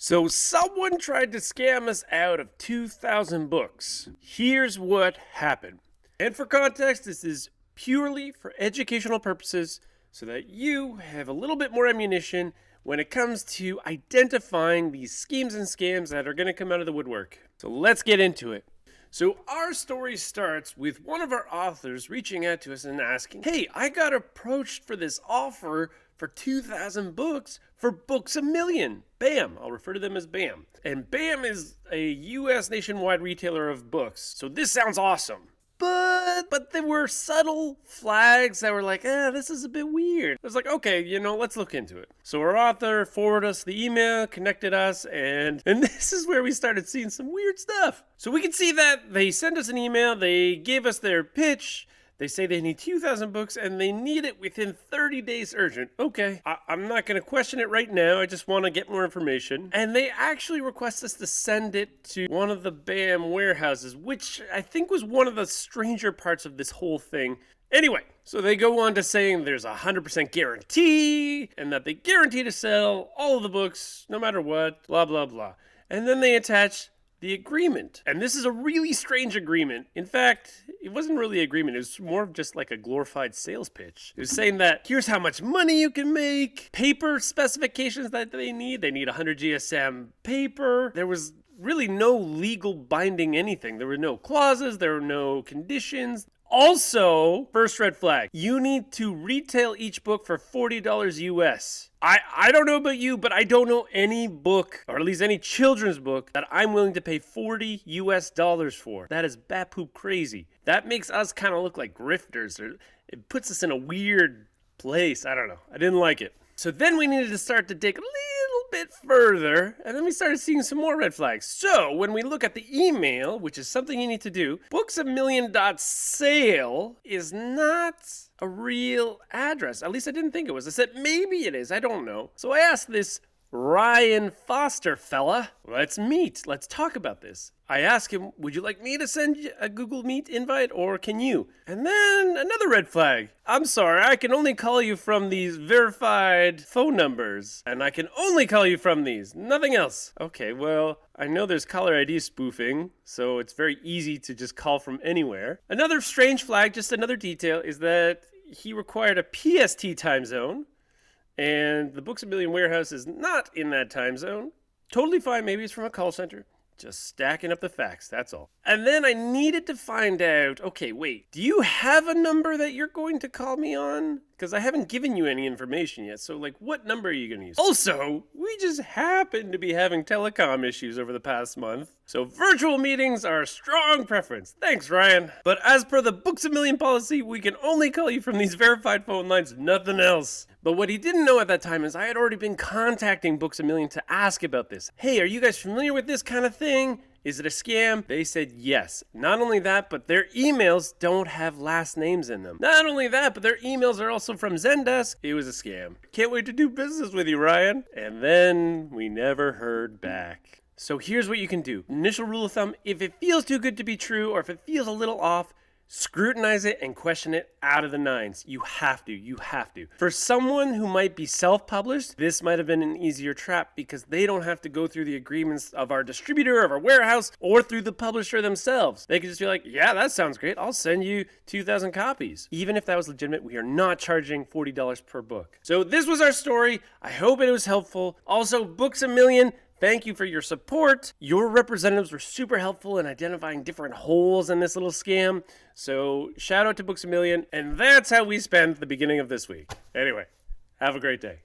So someone tried to scam us out of 2,000 books. Here's what happened. And for context, this is purely for educational purposes so that you have a little bit more ammunition when it comes to identifying these schemes and scams that are going to come out of the woodwork. So let's get into it. So our story starts with one of our authors reaching out to us and asking, hey, I got approached for this offer for 2,000 books for Booksamillion. BAM. I'll refer to them as BAM. And BAM is a U.S. nationwide retailer of books. So this sounds awesome. But there were subtle flags that were like, this is a bit weird. I was like, okay, let's look into it. So our author forwarded us the email, connected us, and this is where we started seeing some weird stuff. So we can see that they sent us an email, they gave us their pitch, they say they need 2,000 books and they need it within 30 days urgent. Okay, I'm not going to question it right now. I just want to get more information. And they actually request us to send it to one of the BAM warehouses, which I think was one of the stranger parts of this whole thing. Anyway, so they go on to saying there's a 100% guarantee and that they guarantee to sell all of the books no matter what, blah, blah, blah. And then they attach the agreement. And this is a really strange agreement. In fact, it wasn't really an agreement. It was more of just like a glorified sales pitch. It was saying that here's how much money you can make, paper specifications that they need. They need 100 GSM paper. There was really no legal binding anything. There were no clauses. There were no conditions. Also, first red flag, you need to retail each book for $40 US. I don't know about you, but I don't know any book, or at least any children's book, that I'm willing to pay $40 US for. That is bat poop crazy. That makes us kind of look like grifters, or it puts us in a weird place. I don't know. I didn't like it. So then we needed to start to dig a little bit further, and then we started seeing some more red flags. So when we look at the email, which is something you need to do, Booksamillion.sale is not a real address. At least I didn't think it was. I said maybe it is. I don't know. So I asked this Ryan Foster fella, let's meet. Let's talk about this. I asked him, would you like me to send you a Google Meet invite or can you? And then another red flag. I'm sorry, I can only call you from these verified phone numbers. And I can only call you from these, nothing else. Okay, well, I know there's caller ID spoofing, so it's very easy to just call from anywhere. Another strange flag, just another detail, is that he required a PST time zone. And the Booksamillion warehouse is not in that time zone. Totally fine, maybe it's from a call center. Just stacking up the facts, that's all. And then I needed to find out, okay, wait, do you have a number that you're going to call me on? Because I haven't given you any information yet, so what number are you going to use? Also, we just happen to be having telecom issues over the past month, so virtual meetings are a strong preference. Thanks, Ryan. But as per the Booksamillion policy, we can only call you from these verified phone lines, nothing else. But what he didn't know at that time is I had already been contacting Booksamillion to ask about this. Hey, are you guys familiar with this kind of thing? Is it a scam? They said yes. Not only that, but their emails don't have last names in them. Not only that, but their emails are also from Zendesk. It was a scam. Can't wait to do business with you, Ryan. And then we never heard back. So here's what you can do. Initial rule of thumb, if it feels too good to be true or if it feels a little off, scrutinize it and question it out of the nines. You have to. For someone who might be self-published, this might have been an easier trap because they don't have to go through the agreements of our distributor, of our warehouse, or through the publisher themselves. They could just be like, yeah, that sounds great. I'll send you 2,000 copies. Even if that was legitimate, we are not charging $40 per book. So this was our story. I hope it was helpful. Also, Booksamillion, thank you for your support. Your representatives were super helpful in identifying different holes in this little scam. So shout out to Booksamillion. And that's how we spent the beginning of this week. Anyway, have a great day.